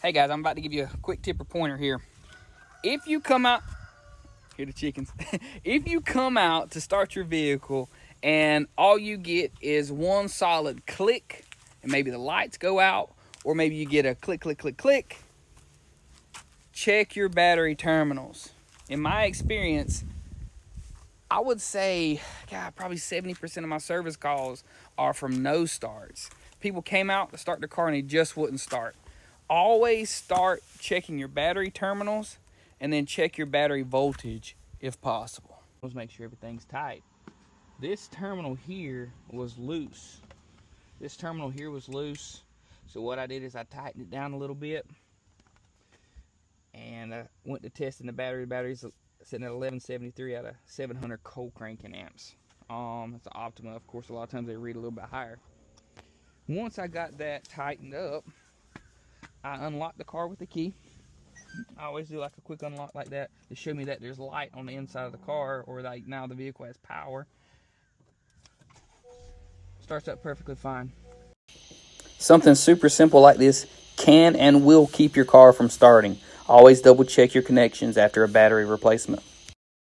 Hey guys, I'm about to give you a quick tip or pointer here. If you come out, here the chickens. If you come out to start your vehicle and all you get is one solid click, and maybe the lights go out, or maybe you get a click, click, click, click, check your battery terminals. In my experience, I would say, God, probably 70% of my service calls are from no starts. People came out to start their car and they just wouldn't start. Always start checking your battery terminals and then check your battery voltage if possible. Let's make sure everything's tight. This terminal here was loose. So what I did is I tightened it down a little bit and I went to testing the battery. The battery's sitting at 1173 out of 700 cold cranking amps. It's an Optima. Of course, a lot of times they read a little bit higher. Once I got that tightened up, I unlocked the car with the key. I always do like a quick unlock like that to show me that there's light on the inside of the car, or like now the vehicle has power. Starts up perfectly fine. Something super simple like this can and will keep your car from starting. Always double check your connections after a battery replacement.